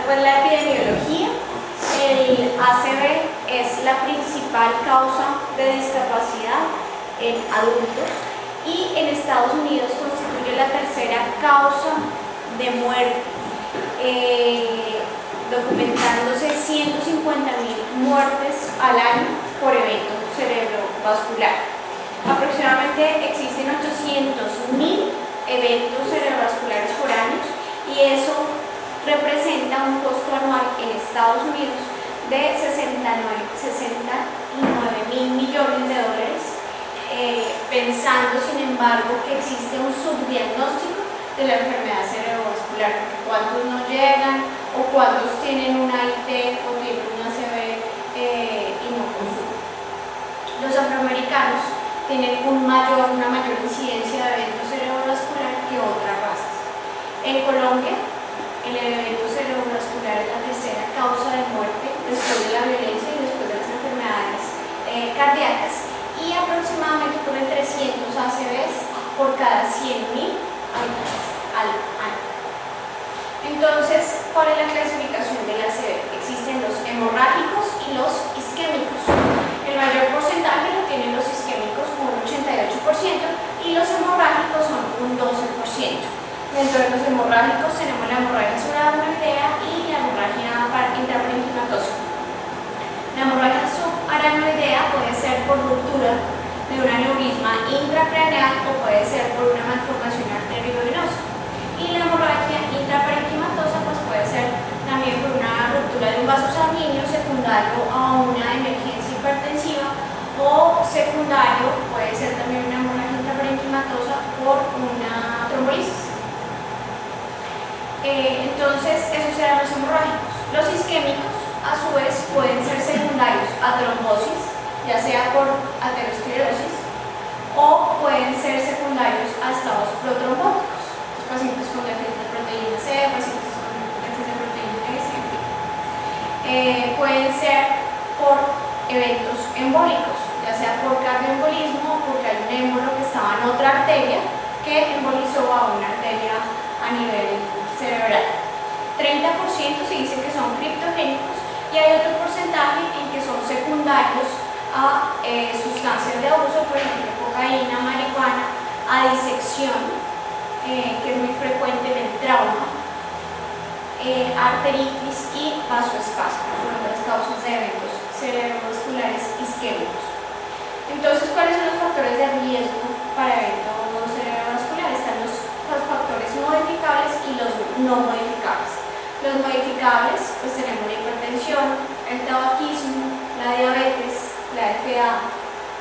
pues la epidemiología, el ACV es la principal causa de discapacidad en adultos y en Estados Unidos constituye la tercera causa de muerte, documentándose 150.000 muertes al año por evento cerebrovascular. Aproximadamente existen 800.000 eventos cerebrovasculares por año y eso representa un costo anual en Estados Unidos de 69.000 millones de dólares, pensando sin embargo que existe un subdiagnóstico de la enfermedad cerebrovascular, cuántos no llegan o cuántos tienen una IT o tienen una ACV y no consumen. Los afroamericanos tienen una mayor incidencia de evento cerebrovascular que otras razas. En Colombia, el evento cerebrovascular es la tercera causa de muerte después de la violencia y después de las enfermedades cardíacas, y aproximadamente ocurren 300 ACVs por cada 100.000 habitantes al año. Entonces, ¿cuál es la clasificación del ACV? Existen los hemorrágicos y los isquémicos. El mayor porcentaje lo tienen los isquémicos con un 88% y los hemorrágicos son un 12%. Dentro de los hemorrágicos tenemos la hemorragia subaracnoidea y la hemorragia intraparenquimatosa. La hemorragia subaracnoidea puede ser por ruptura de un aneurisma intracraneal o puede ser por una malformación arteriovenosa. Y la hemorragia intraparenquimatosa pues puede ser también por una ruptura de un vaso sanguíneo secundario a una emergencia hipertensiva, o secundario puede ser también una hemorragia intraparenquimatosa por una trombolisis. Entonces, esos serán los hemorrágicos. Los isquémicos, a su vez, pueden ser secundarios a trombosis, ya sea por aterosclerosis, o pueden ser secundarios a estados protrombóticos. Los pacientes con déficit de proteína C, pacientes con déficit de proteína S, en fin. Pueden ser por eventos embólicos, ya sea por cardioembolismo o porque hay un émbolo que estaba en otra arteria que embolizó a una arteria a nivel cerebral. 30% se dice que son criptogénicos y hay otro porcentaje en que son secundarios a sustancias de abuso, por ejemplo cocaína, marihuana, a disección, que es muy frecuente en el trauma, arteritis y vasoespasmo, son las causas de eventos cerebrovasculares isquémicos. Entonces, ¿cuáles son los factores de riesgo para eventos cerebrovasculares? Están los factores modificables y los no modificables. Los modificables, pues tenemos la hipertensión, el tabaquismo, la diabetes, la FA,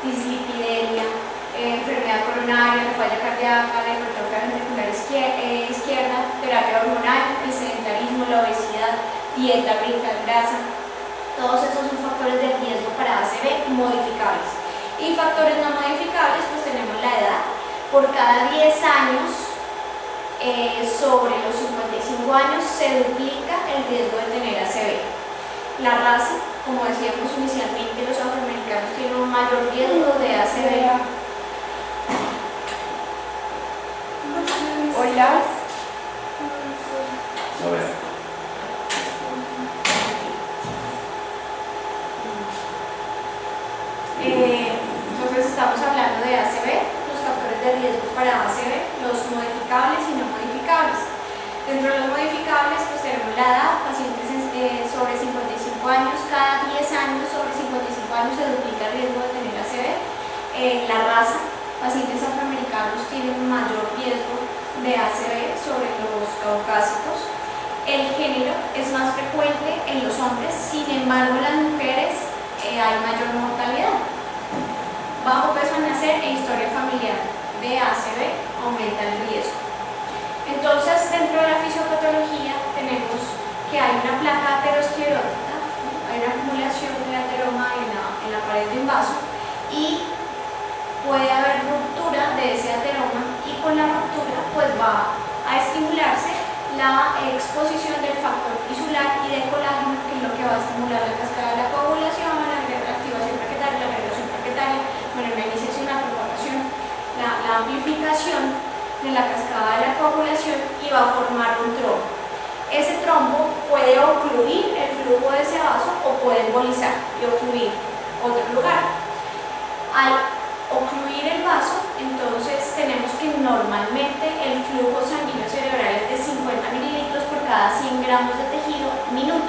dislipidemia, enfermedad coronaria, la falla cardíaca, la hipertrofia ventricular izquierda, terapia hormonal, el sedentarismo, la obesidad, dieta rica en grasa. Todos esos son factores de riesgo para ACV modificables. Y factores no modificables, pues tenemos la edad. Por cada 10 años sobre los 55 años se duplica el riesgo de tener ACV. La raza, como decíamos inicialmente, los afroamericanos tienen un mayor riesgo de ACV. Hola. Entonces estamos hablando de ACV, los factores de riesgo para ACV, los modificables y no modificables. Dentro de los modificables pues tenemos la edad, pacientes sobre 55 años, cada 10 años sobre 55 años se duplica el riesgo de tener ACV. La raza, pacientes afroamericanos tienen un mayor riesgo de ACV sobre los caucásicos. El género es más frecuente en los hombres, sin embargo en las mujeres hay mayor mortalidad. Bajo peso al nacer e historia familiar de ACV aumenta el riesgo. Entonces, dentro de la fisiopatología tenemos que hay una placa aterosclerótica, hay una acumulación de ateroma en la pared de un vaso y puede haber ruptura de ese ateroma, y con la ruptura pues va a estimularse la exposición del factor tisular y de colágeno, que es lo que va a estimular la cascada de la coagulación, la activación plaquetaria, la regulación plaquetaria, bueno, la iniciación, la propagación, la amplificación de la cascada de la coagulación, y va a formar un trombo. ese trombo puede ocluir el flujo de ese vaso o puede embolizar y ocluir otro lugar. Al ocluir el vaso, entonces tenemos que normalmente el flujo sanguíneo cerebral es de 50 mililitros por cada 100 gramos de tejido minuto.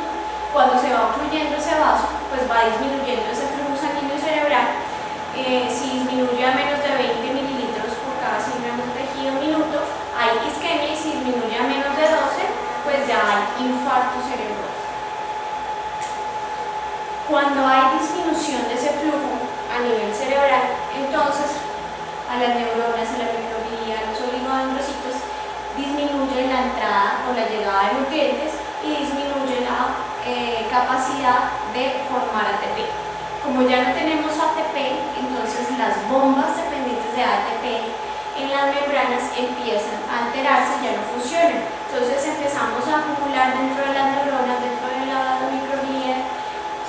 Cuando se va ocluyendo ese vaso, pues va disminuyendo ese flujo sanguíneo cerebral. Si disminuye a menos de 20 mililitros por cada 100 gramos de tejido minuto, hay isquemia, y si disminuye a menos de 12, pues ya hay infarto cerebral. Cuando hay disminución de ese flujo a nivel cerebral, entonces a las neuronas, a la microglía, a los oligodendrocitos, disminuye la entrada o la llegada de nutrientes y disminuye la capacidad de formar ATP. Como ya no tenemos ATP, entonces las bombas dependientes de ATP en las membranas empiezan a alterarse, ya no funcionan. Entonces empezamos a acumular dentro de las neuronas, dentro de la microglía,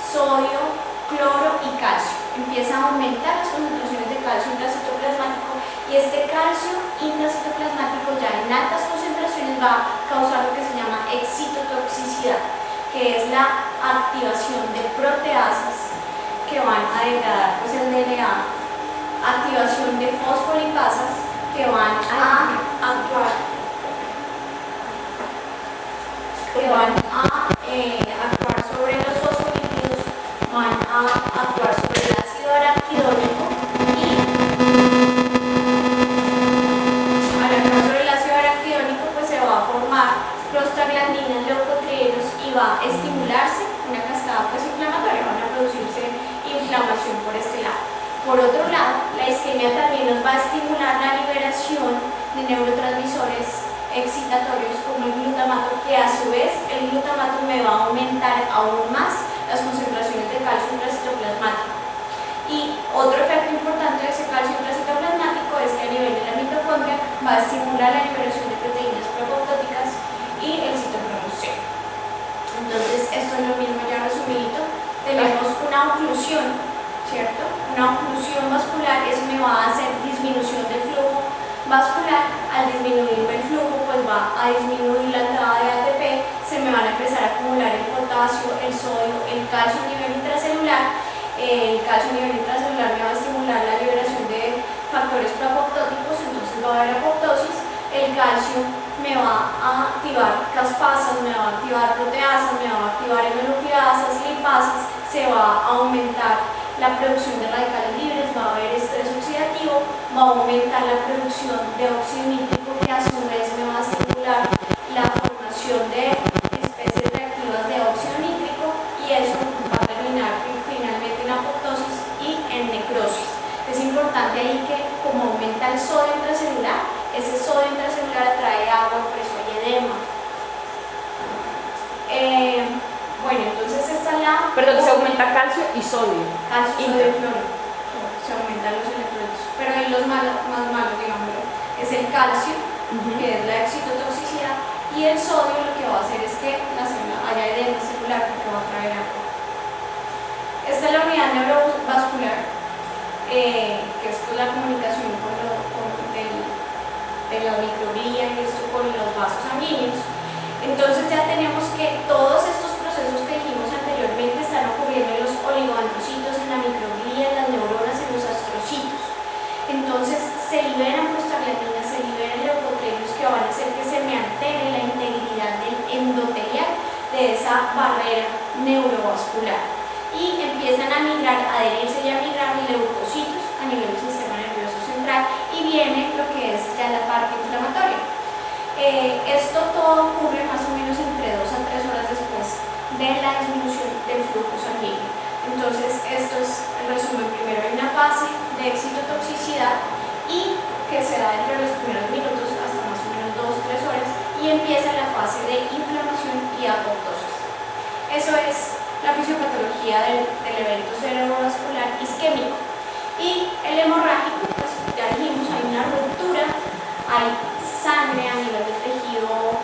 sodio, cloro y calcio. Empieza a aumentar las concentraciones de calcio intracitoplasmático, y este calcio intracitoplasmático ya en altas concentraciones va a causar lo que se llama excitotoxicidad, que es la activación de proteasas que van a degradar pues, el DNA, activación de fosfolipasas que van a actuar sobre los fosfolípidos, van a actuar sobre el ácido araquidónico, y al actuar sobre el ácido araquidónico pues se va a formar prostaglandinas, leucotrienos, y va a estimularse una cascada pues inflamatoria, van a producirse inflamación por este lado. Por otro lado, la isquemia también nos va a estimular la liberación de neurotransmisores excitatorios como el glutamato, que a su vez el glutamato me va a aumentar aún más las concentraciones de calcio intracitoplasmático. Y otro efecto importante de ese calcio intracitoplasmático es que a nivel de la mitocondria va a estimular la liberación de proteínas proapoptóticas y el citocromo C. Entonces, esto es lo mismo ya resumidito. Tenemos una oclusión, ¿cierto? Una oclusión vascular, eso me va a hacer disminución del flujo vascular. Al disminuir el flujo, pues va a disminuir la entrada de ATP, se me van a empezar a acumular el potasio, el sodio, el calcio a nivel intracelular. El calcio a nivel intracelular me va a estimular la liberación de factores proapoptóticos, entonces va a haber apoptosis. El calcio me va a activar caspasas, me va a activar proteasas, me va a activar hemoluquidasas, lipasas, se va a aumentar la producción de radicales libres, va a haber estrés oxidativo, va a aumentar la producción de óxido nítrico, que a su vez me va a estimular la formación de especies reactivas de óxido nítrico, y eso va a terminar finalmente en apoptosis y en necrosis. Es importante ahí que, como aumenta el sodio intracelular, ese sodio intracelular atrae agua, por eso hay edema. Bueno, entonces esta es la... Perdón, se aumenta calcio y sodio. Calcio, sodio y cloro. Se aumentan los electrolitos. Pero hay los más malos, digámoslo. Es el calcio, que es la excitotoxicidad, y el sodio lo que va a hacer es que la célula haya edema celular, porque va a traer agua. Esta es la unidad neurovascular, que es pues, la comunicación de la microglía y esto con los vasos sanguíneos. Entonces ya tenemos que todos estos procesos que dijimos anteriormente están ocurriendo en los oligodendrocitos, en la microglía, en las neuronas, en los astrocitos. Entonces se liberan prostaglandinas, se liberan leucotrienos, que van a hacer que se me altere la integridad del endotelial, de esa barrera neurovascular, y empiezan a migrar, a adherirse y a migrar leucocitos a nivel del sistema nervioso central, y viene lo que es ya la parte inflamatoria. Esto todo ocurre más o menos entre 2 a 3 horas después de la disminución del flujo sanguíneo. Entonces, esto es el resumen. Primero hay una fase de excitotoxicidad, y que se da entre los primeros minutos hasta más o menos 2-3 horas, y empieza la fase de inflamación y apoptosis. Eso es la fisiopatología del evento cerebrovascular isquémico. Y el hemorrágico, pues ya dijimos, hay una ruptura, hay sangre a nivel del tejido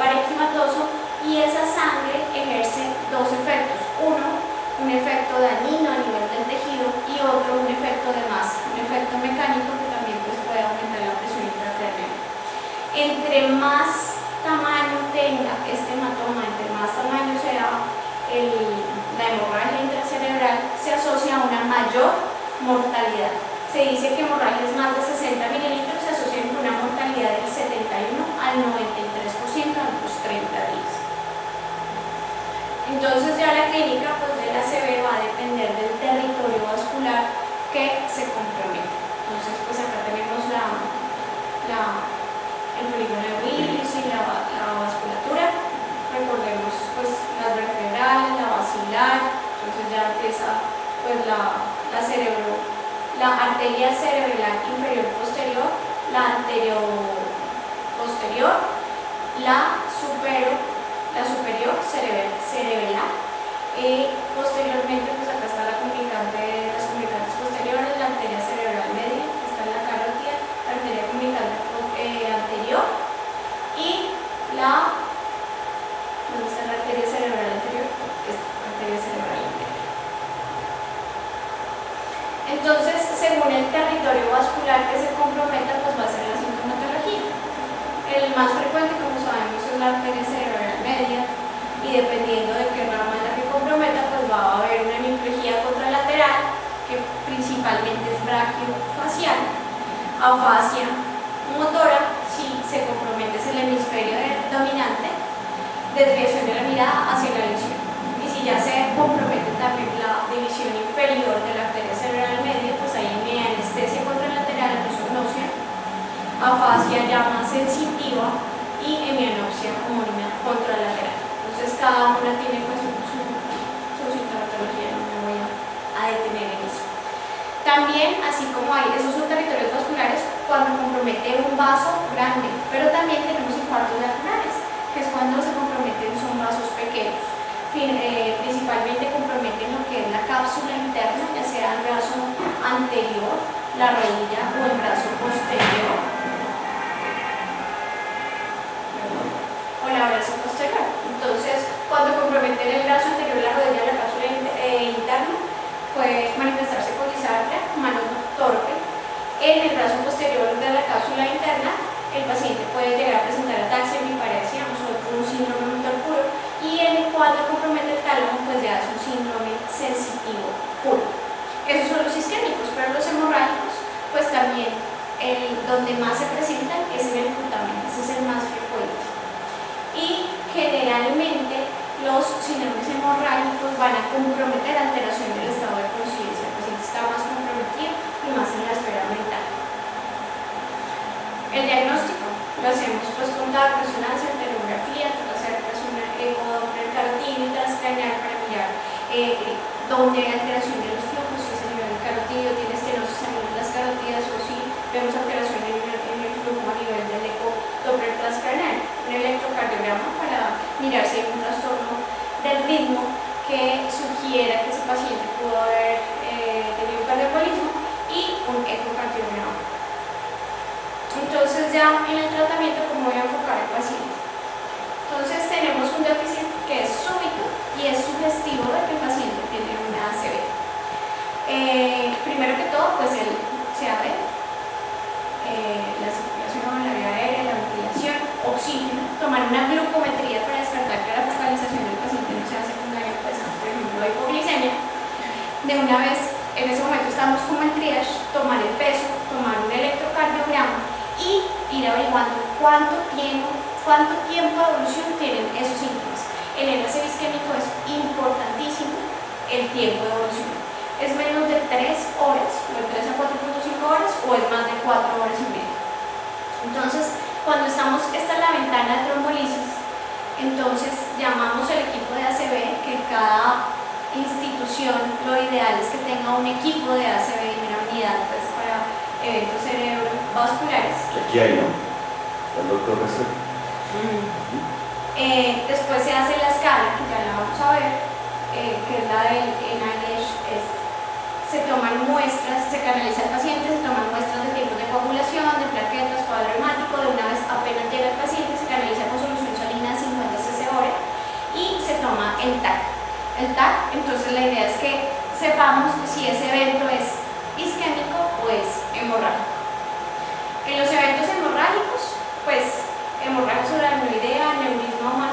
parenquimatoso, y esa sangre ejerce dos efectos. Uno, un efecto dañino a nivel del tejido, y otro, un efecto de masa, un efecto mecánico que también pues, puede aumentar la presión intracraniana. Entre más tamaño de tenga este hematoma, entre más tamaño sea la hemorragia intracerebral, se asocia a una mayor mortalidad. Se dice que hemorragias más de 60 mililitros se asocian con una mortalidad del 71 al 93% a los 30 días. Entonces ya la clínica del ACV va a depender del territorio vascular que se compromete. Entonces pues acá tenemos el polígono de Willis y la vasculatura. Recordemos pues las vertebrales, la basilar. Entonces ya empieza pues la arteria cerebral inferior posterior, la anterior posterior, la superior cerebelar. Posteriormente pues acá está las comunicantes posteriores, la arteria cerebral media, que está en la carótida, la arteria comunicante anterior y ¿dónde está la arteria cerebral anterior? Esta arteria cerebral anterior. Entonces, según el territorio vascular que se comprometa, pues va a ser la sintomatología. El más frecuente, como sabemos, es la arteria cerebral media, y dependiendo de qué rama es la que comprometa, pues va a haber una hemiplegia contralateral, que principalmente es brachiofacial, afasia motora, si se compromete es el hemisferio dominante, desviación de la mirada hacia la lesión. Y si ya se compromete también la división inferior de la arteria cerebral media, pues hay hemianestesia contralateral, anosognosia, afasia ya más sensitiva y hemianopsia homónima contralateral. Entonces cada una tiene pues su sintomatología, no me voy a detener en eso. También, así como hay esos son territorios vasculares cuando compromete un vaso grande, pero también tenemos infartos laterales, que es cuando se comprometen son vasos pequeños. Principalmente comprometen lo que es la cápsula interna, ya sea el brazo anterior, la rodilla o el brazo posterior, o la brazo posterior. Entonces, cuando comprometen el brazo anterior, la rodilla, la cápsula interna, puede manifestarse con disartria, mano torpe. En el brazo posterior de la cápsula interna, el paciente puede llegar a presentar ataxia, hemiparesia, un síndrome motor puro, y en el cuadro compromete el tálamo, pues ya es un síndrome sensitivo puro. Esos son los isquémicos, pero los hemorrágicos, pues también donde más se presentan es en el putamen, ese es el más frecuente. Y generalmente los síndromes hemorrágicos van a comprometer alteración del estado de conciencia, el paciente está más comprometido y más en la esfera mental. El diagnóstico lo hacemos pues con TAC, resonancia, tomografía, hacer pues una eco del carotidio y transcraneal para mirar dónde hay alteración de los flujos, si es a nivel del carotidio, tiene estenosis a nivel de las carotidas, o si vemos alteración en el flujo a nivel del eco Doppler transcraneal. Un electrocardiograma para mirar si hay un trastorno del ritmo que sugiera que ese paciente pudo haber tenido un cardioembolismo, y un ecocardiograma. Entonces ya en el tratamiento, ¿cómo voy a enfocar al paciente? Entonces tenemos un déficit que es súbito y es sugestivo de que el paciente tiene una ACV. Primero que todo, pues se abre la circulación, la vía aérea, la ventilación, oxígeno, tomar una glucometría para descartar que la focalización del paciente no sea secundaria, pues, por ejemplo, la hipoglicemia. De una vez, en ese momento estamos como en triage, tomar el peso, tomar un electrocardiograma y ir averiguando cuánto tiempo de evolución tienen esos síntomas. En el ACV isquémico es importantísimo el tiempo de evolución. Es menos de 3 horas, de 3 a 4.5 horas, o es más de 4 horas y media. Entonces, cuando esta es la ventana de trombolisis, entonces llamamos al equipo de ACV, que cada institución lo ideal es que tenga un equipo de ACV y una unidad pues, para eventos cerebrovasculares. Aquí hay, ¿no? El doctor Recep. Después se hace la escala, que ya la vamos a ver, que es la del NIH. Se toman muestras, se canaliza el paciente, se toman muestras de tiempos de coagulación, de plaquetas, cuadro hemático. De una vez apenas llega el paciente, se canaliza con solución salina de 50 cc hora y se toma el TAC. El TAC, entonces la idea es que sepamos si ese evento es isquémico o es hemorrágico. En los eventos hemorrágicos, pues hemorragia subaracnoidea, aneurisma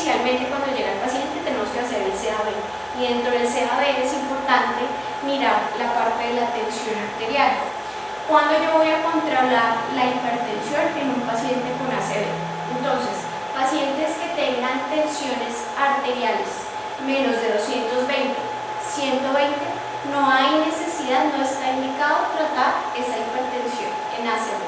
inicialmente cuando llega el paciente tenemos que hacer el CAB y dentro del CAB es importante mirar la parte de la tensión arterial. Cuando yo voy a controlar la hipertensión en un paciente con ACV, entonces pacientes que tengan tensiones arteriales menos de 220, 120, no hay necesidad, no está indicado tratar esa hipertensión en ACV.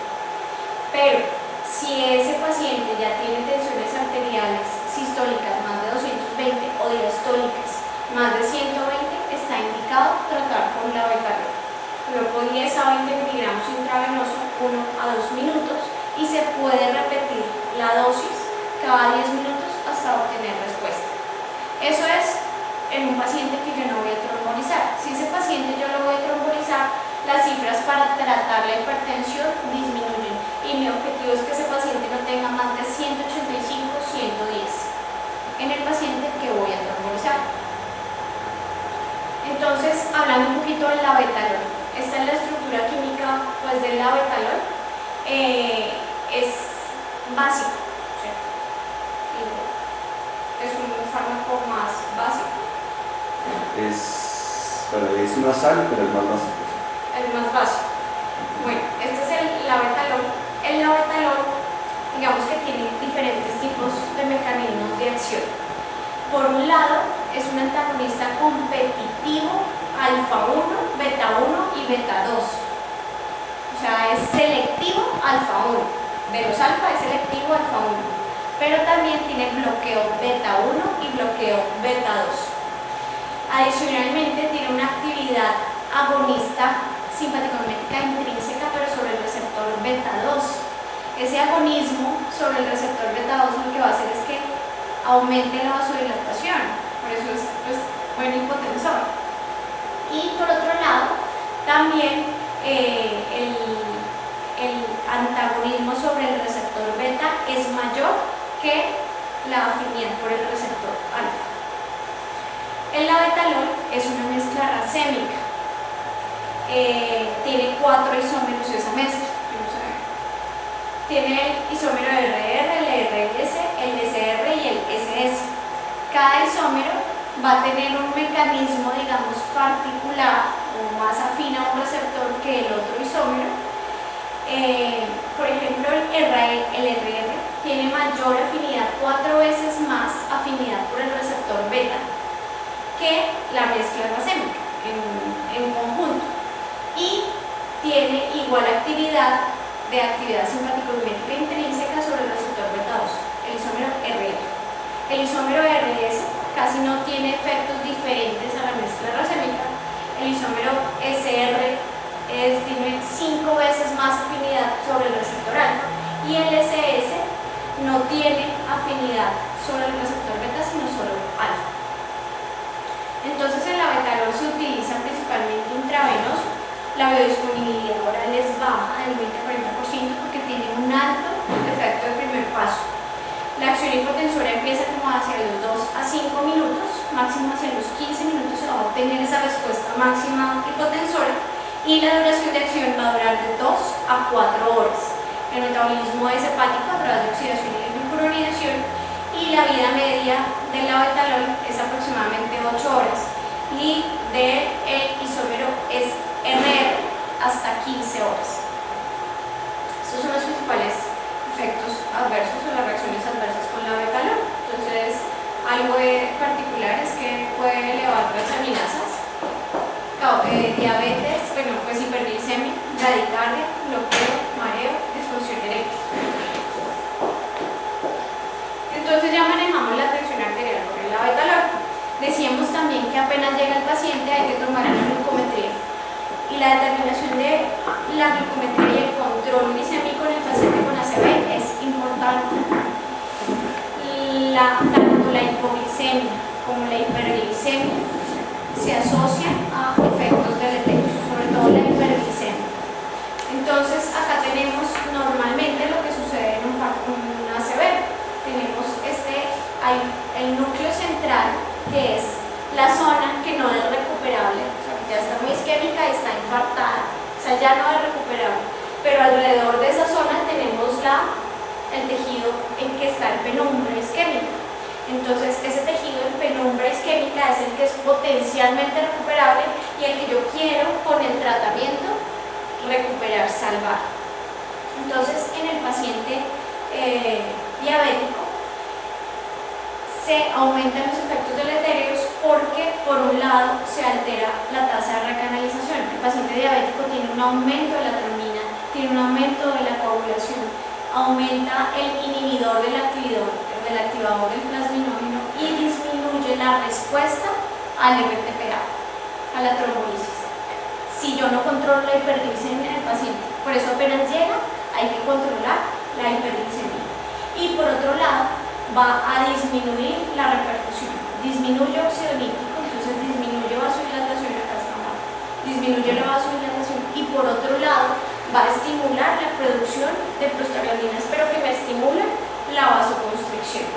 Pero si ese paciente ya tiene tensiones arteriales sistólicas más de 220 o diastólicas más de 120, está indicado tratar con la betalol. Coloco 10 a 20 miligramos intravenoso 1 a 2 minutos y se puede repetir la dosis cada 10 minutos hasta obtener respuesta. Eso es en un paciente que yo no voy a trombolizar. Si ese paciente yo lo voy a trombolizar, las cifras para tratar la hipertensión disminuyen y mi objetivo es que ese paciente no tenga más de 185, 110 en el paciente que voy a trombolizar. Entonces, hablando un poquito del labetalol, esta es la estructura química pues, del labetalol, es básico, es un fármaco más básico. Es una sal, pero es más básico. Es más básico. Bueno, este es el labetalol. El labetalol, digamos que tiene diferentes tipos de mecanismos de acción. Por un lado, es un antagonista competitivo alfa 1, beta 1 y beta 2. O sea, es selectivo alfa 1. De los alfa es selectivo alfa 1. Pero también tiene bloqueo beta 1 y bloqueo beta 2. Adicionalmente, tiene una actividad agonista simpático-mimética intrínseca, pero sobre el receptor beta 2. Ese agonismo sobre el receptor beta 2 lo que va a hacer es que aumente la vasodilatación, por eso es pues, buen hipotensor. Y por otro lado, también el antagonismo sobre el receptor beta es mayor que la afinidad por el receptor alfa. El labetalol es una mezcla racémica. Tiene 4 isómeros esa mezcla. Tiene el isómero RR, el RS, el SR y el SS. Cada isómero va a tener un mecanismo, digamos, particular o más afín a un receptor que el otro isómero. Por ejemplo, el RR tiene mayor afinidad, 4 veces más afinidad por el receptor beta que la mezcla racémica en conjunto. Y tiene igual actividad simpático-mimética intrínseca sobre el receptor beta 2, el isómero RR. El isómero RS casi no tiene efectos diferentes a la mezcla racémica. El isómero SR tiene 5 veces más afinidad sobre el receptor alfa y el SS no tiene afinidad sobre el receptor beta sino solo alfa. Entonces el labetalol se utiliza principalmente intravenoso. La biodisponibilidad oral es baja, del 20-40%, porque tiene un alto efecto de primer paso. La acción hipotensora empieza como hacia los 2 a 5 minutos, máximo hacia los 15 minutos se va a obtener esa respuesta máxima hipotensora y la duración de acción va a durar de 2 a 4 horas. El metabolismo es hepático a través de oxidación y glucuronidación y la vida media del labetalol es aproximadamente 8 horas y del isómero es RR hasta 15 horas. Estos son los principales efectos adversos o las reacciones adversas con labetalol. Entonces, algo particular es que puede elevar transaminasas, diabetes, pues hiperglicemia, bradicardia, bloqueo, mareo, disfunción eréctil. Entonces ya manejamos la tensión arterial con el labetalol. Decíamos también que apenas llega el paciente hay que tomar una glucometría. Y la determinación de la glucometría y el control glicémico en el paciente con ACV es importante. Tanto la hipoglicemia como la hiperglicemia se asocian a efectos deleterios, sobre todo la hiperglicemia. Entonces acá tenemos normalmente lo que sucede en un ACV. Tenemos el núcleo central, que es la zona que no es recuperable, o sea, ya está muy isquémica y está infartada, o sea, ya no es recuperable, pero alrededor de esa zona tenemos el tejido en que está el penumbra isquémico, Entonces, ese tejido en penumbra isquémica es el que es potencialmente recuperable y el que yo quiero con el tratamiento recuperar, salvar. Entonces, en el paciente diabético se aumentan los efectos deleterios porque, por un lado, se altera la tasa de recanalización. El paciente diabético tiene un aumento de la trombina, tiene un aumento de la coagulación, aumenta el inhibidor del activador del plasminógeno y disminuye la respuesta al RTPA, a la trombolisis. Si yo no controlo la hiperglicemia en el paciente, por eso apenas llega, hay que controlar la hiperglicemia. Y por otro lado, va a disminuir la reperfusión, disminuye óxido nítrico, entonces disminuye vasodilatación, acá está mal, disminuye la vasodilatación y por otro lado va a estimular la producción de prostaglandinas, pero que me estimula la vasoconstricción.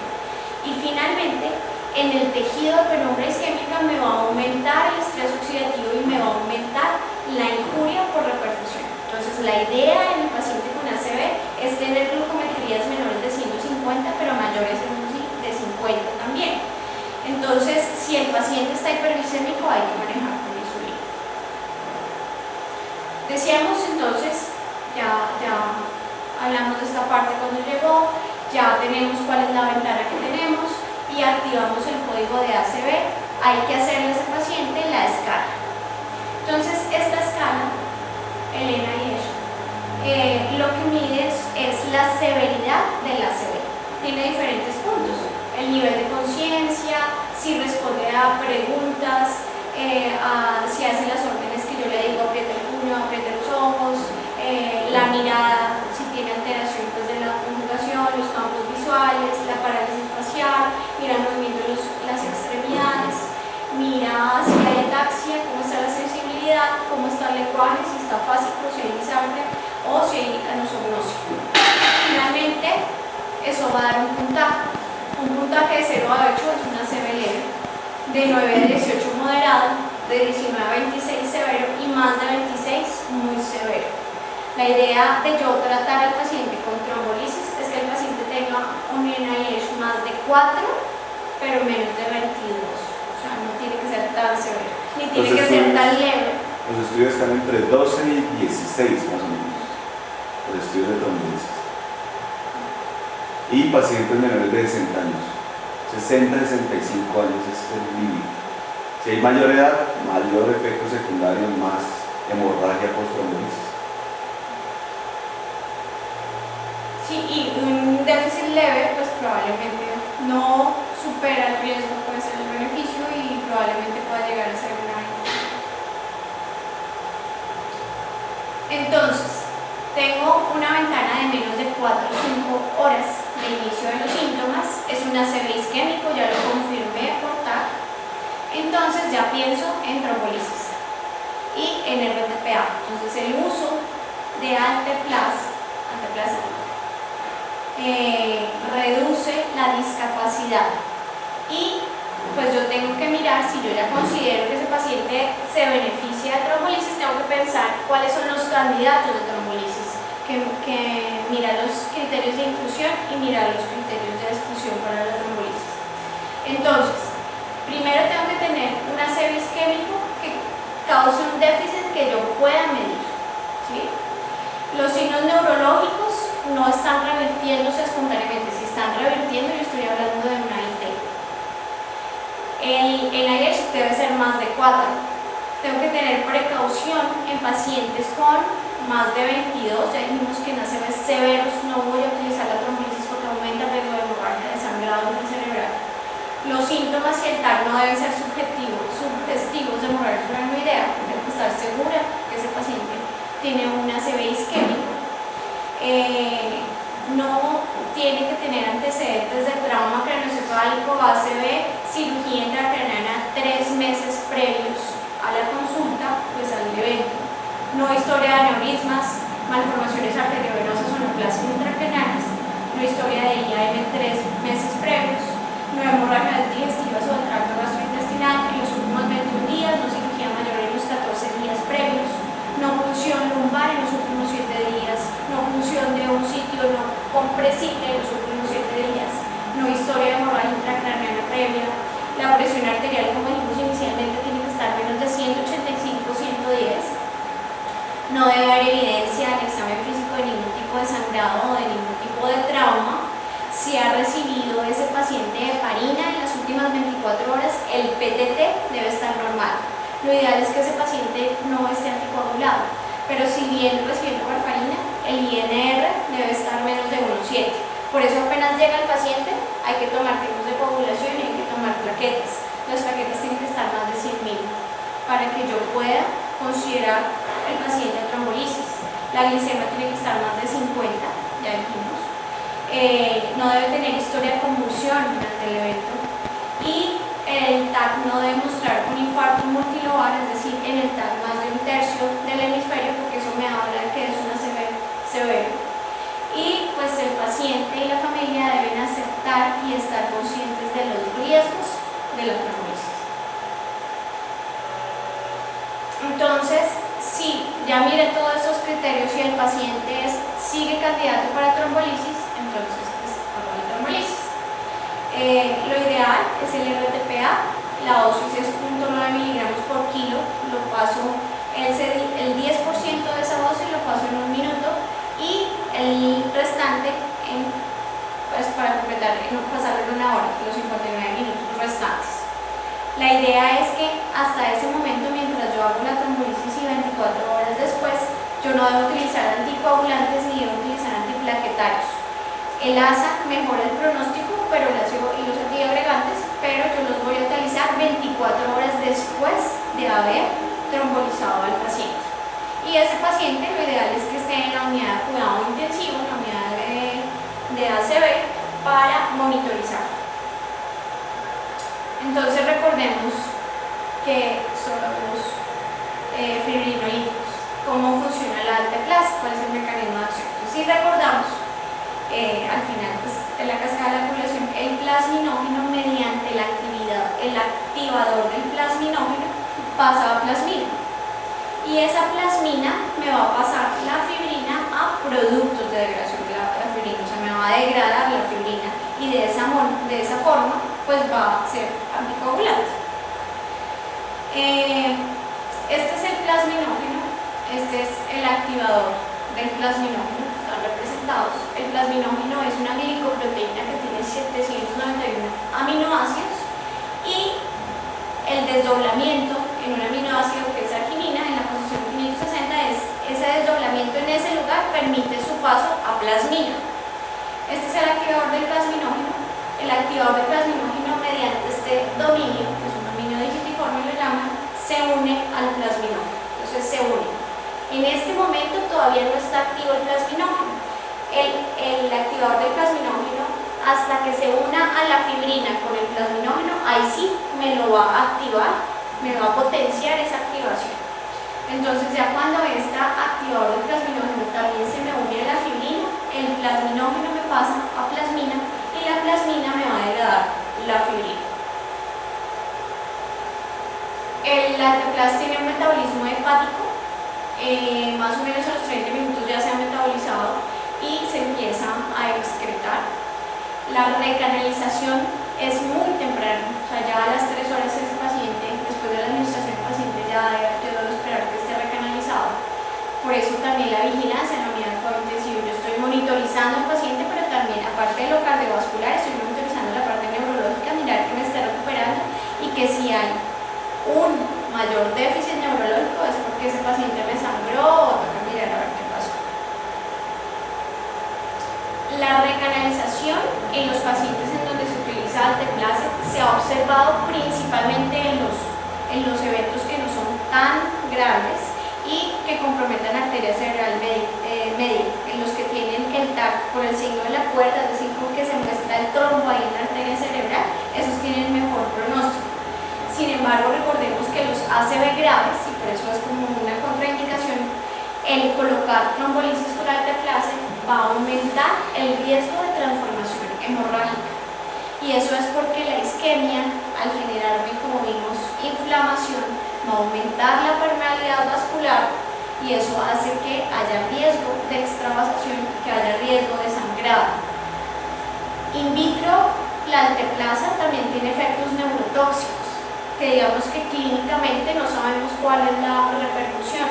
Y finalmente, en el tejido de penumbra isquémica me va a aumentar el estrés oxidativo y me va a aumentar la injuria por reperfusión. Entonces, la idea en el paciente con ACV es tener glucometrías menores de 150, pero mayores de 50 también. Entonces, si el paciente está hiperglicémico, hay que manejar con insulina. Decíamos entonces, ya hablamos de esta parte cuando llegó, ya tenemos cuál es la ventana que tenemos y activamos el código de ACV. Hay que hacerle a ese paciente la escala. Entonces, esta escala, Elena y ella, lo que mide es la severidad del ACV. Tiene diferentes puntos: el nivel de conciencia, si responde a preguntas, si hace las órdenes que yo le digo, apriete el puño, apriete los ojos, la mirada, si tiene alteración pues, de la conjugación, los campos visuales, la parálisis facial, mira el movimiento de las extremidades, mira si hay ataxia, cómo está la sensibilidad, cómo está el lenguaje, si está fásico, si hay disartria o si hay anosognosia. Finalmente, eso va a dar un puntaje. Un puntaje de 0 a 8 es una ACV leve, de 9 a 18 moderado, de 19 a 26 severo y más de 26 muy severo. La idea de yo tratar al paciente con trombolisis es que el paciente tenga un NIH más de 4, pero menos de 22. O sea, no tiene que ser tan severo, ni tiene que ser tan leve. Los estudios están entre 12 y 16 más o menos, los estudios de trombolisis. Y pacientes menores de 60 años, 60 a 65 años es el límite. Si hay mayor edad, mayor efecto secundario, más hemorragia post-trombolisis. Sí, y un déficit leve, pues probablemente no supera el riesgo, puede ser el beneficio y probablemente pueda llegar a ser una ventaja. Entonces, tengo una ventana de menos de 4 o 5 horas de inicio de los síntomas, es un ACV isquémico, ya lo confirmé por TAC. Entonces ya pienso en trombolisis y en RTPA. Entonces el uso de anteplaza reduce la discapacidad y pues yo tengo que mirar, si yo ya considero que ese paciente se beneficia de trombolisis, tengo que pensar cuáles son los candidatos de trombolisis, que mira los criterios de inclusión y mira los criterios de exclusión para la trombolisis. Entonces, primero tengo que tener un ACV isquémico que cause un déficit que yo pueda medir, ¿sí? Los signos neurológicos no están revirtiéndose espontáneamente. Si están revirtiendo, yo estoy hablando de una IT. El NIH debe ser más de 4. Tengo que tener precaución en pacientes con más de 22. Ya dijimos que en ACV severos no voy a utilizar la trombolisis porque aumenta el riesgo de hemorragia de sangrado cerebral. Los síntomas y el TAC no deben ser sugestivos de hemorragia subaracnoidea. Tengo que estar segura que ese paciente tiene un ACV isquémico. No tiene que tener antecedentes de trauma craneoencefálico, ACV, cirugía intracraneana 3 meses previos a la consulta, pues al evento. No historia de aneurismas, malformaciones arteriovenosas o neoplasias intracraneanas, no historia de IAM 3 meses previos, no hemorragia digestivas o del tracto gastrointestinal en los últimos 21 días, no cirugía mayor en los 14 días previos, no punción lumbar en los últimos 7 días, no punción de un sitio no compresible en los últimos 7 días, presión arterial, como dijimos inicialmente, tiene que estar menos de 185-110. No debe haber evidencia en el examen físico de ningún tipo de sangrado o de ningún tipo de trauma. Si ha recibido ese paciente heparina en las últimas 24 horas, el PTT debe estar normal. Lo ideal es que ese paciente no esté anticoagulado, pero si bien recibiendo warfarina, el INR debe estar menos de 1,7. Por eso apenas llega el paciente, hay que tomar tipos de coagulación y hay que tomar plaquetas. Las plaquetas tienen que estar más de 100.000 para que yo pueda considerar el paciente a trombolisis. La glicemia tiene que estar más de 50, ya dijimos. No debe tener historia de convulsión durante el evento y el TAC no debe mostrar un infarto multilobar, es decir, en el TAC más de 1/3 del hemisferio, porque eso me habla de que es una severo. Y pues el paciente y la familia deben aceptar y estar conscientes de los riesgos de la trombosis. Entonces, si ya mire todos estos criterios y el paciente sigue candidato para trombolisis, entonces pues hago la trombolisis. Lo ideal es el RTPA, la dosis es 0.9 miligramos por kilo, lo paso el 10% de esa dosis lo paso en 1 minuto y el restante pues para completar, pasarlo en 1 hora, los 59 minutos restantes. La idea es que hasta ese momento, mientras yo hago la trombolisis y 24 horas después, yo no debo utilizar anticoagulantes ni debo utilizar antiplaquetarios. El ASA mejora el pronóstico y los antiagregantes, pero yo los voy a utilizar 24 horas después de haber trombolizado al paciente. Y ese paciente lo ideal es que esté en la unidad de cuidado intensivo, en la unidad de ACV, para monitorizar. Entonces recordemos que son los fibrinolíticos. ¿Cómo funciona la alta clase? ¿Cuál es el mecanismo de acción? Entonces, si recordamos, al final pues, de la cascada de la coagulación, el plasminógeno mediante la actividad, el activador del plasminógeno pasa a plasmina. Y esa plasmina me va a pasar la fibrina a productos de degradación de la fibrina, o sea, me va a degradar la fibrina y de esa forma pues va a ser anticoagulante. Este es el plasminógeno, este es el activador del plasminógeno, están representados. El plasminógeno es una glicoproteína que tiene 791 aminoácidos y el desdoblamiento en un aminoácido que es arginina en la posición 560 ese desdoblamiento en ese lugar permite su paso a plasmina. Este es el activador del plasminógeno. El activador del plasminógeno mediante este dominio, que es un dominio digitiforme lo llaman, se une al plasminógeno. Entonces se une. En este momento todavía no está activo el plasminógeno. El activador del plasminógeno, hasta que se una a la fibrina con el plasminógeno, ahí sí me lo va a activar, me va a potenciar esa activación. Entonces ya cuando este activador del plasminógeno también se me une a la fibrina, el plasminógeno me pasa a plasmina y la plasmina me va a degradar la fibrina. El alteplast tiene un metabolismo hepático, más o menos a los 30 minutos ya se ha metabolizado y se empieza a excretar. La recanalización es muy temprana, o sea, ya a las 3 horas ese paciente, después de la administración del paciente, ya debo esperar que esté recanalizado. Por eso también la vigilancia en la unidad de cuidado intensivo. Yo estoy monitorizando al paciente, pero también, aparte de lo cardiovascular, estoy monitorizando la parte neurológica, mirar que me esté recuperando y que si hay un mayor déficit neurológico es porque ese paciente me sangró o toca mirar a ver qué pasó. La recanalización en los pacientes en donde se utiliza alteplast se ha observado principalmente en los eventos que no son tan graves y que comprometan arteria cerebral media, en los que tienen el TAC por el signo de la cuerda, es decir, como que se muestra el trombo ahí en la arteria cerebral, esos tienen mejor pronóstico. Sin embargo, recordemos que los ACV graves, y por eso es como una contraindicación, el colocar trombolisis por alteplast va a aumentar el riesgo de transformación hemorrágica. Y eso es porque la isquemia, al generarme, como vimos, inflamación, va a aumentar la permeabilidad vascular y eso hace que haya riesgo de extravasación, que haya riesgo de sangrado. In vitro, la alteplast también tiene efectos neurotóxicos. que digamos que clínicamente no sabemos cuál es la repercusión,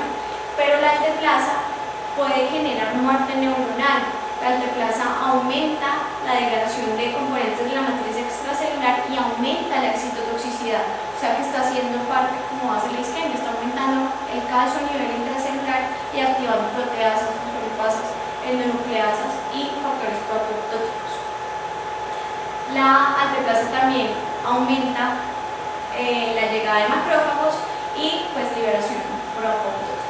pero la alteplasa puede generar muerte neuronal. La alteplasa aumenta la degradación de componentes de la matriz extracelular y aumenta la excitotoxicidad, o sea que está haciendo parte, como hace la isquemia, está aumentando el calcio a nivel intracelular y activando proteasas, fosfolipasas, endonucleasas y factores proapoptóticos. La alteplasa también aumenta la llegada de macrófagos y pues liberación proapoptótica.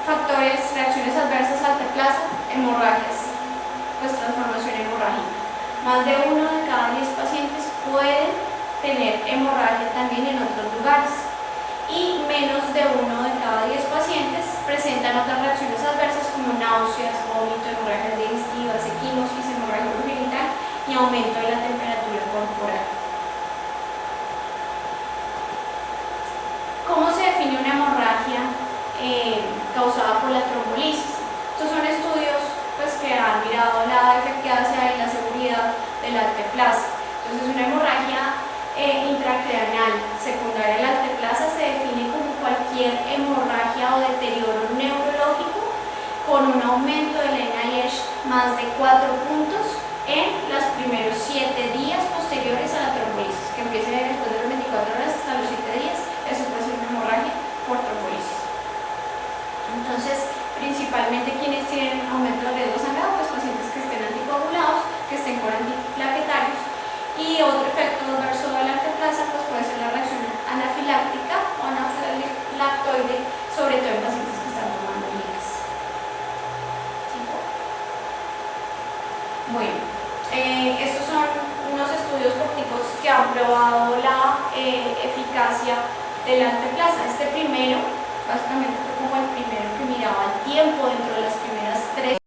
Factores, reacciones adversas a alteplasa, hemorragias, pues transformación hemorrágica. Más de 1 de cada 10 pacientes pueden tener hemorragia también en otros lugares y menos de 1 de cada 10 pacientes presentan otras reacciones adversas como náuseas, vómito, hemorragias digestivas, equimosis, hemorragia urogenital y aumento de la temperatura corporal. ¿Cómo se define una hemorragia causada por la trombolisis? Estos son estudios pues, que han mirado la eficacia y la seguridad de la alteplasa. Entonces, una hemorragia intracraneal secundaria a la alteplasa se define como cualquier hemorragia o deterioro neurológico con un aumento del NIH más de 4 puntos en los primeros 7 días posteriores a la trombolisis, que empiece después de las 24 horas hasta los 7 días. Eso puede ser una hemorragia por trombolisis. Entonces, principalmente quienes tienen aumento de riesgo sangrado, pues pacientes que estén anticoagulados, que estén con antiplaquetarios. Y otro efecto adverso de la alteplasa pues puede ser la reacción anafiláctica o anafilactoide, sobre todo en pacientes que están tomando ligas. ¿Sí? Bueno, estos son unos estudios corticos que han probado la eficacia de la alteplasa. Este primero, básicamente fue como el primero que miraba el tiempo dentro de las primeras 3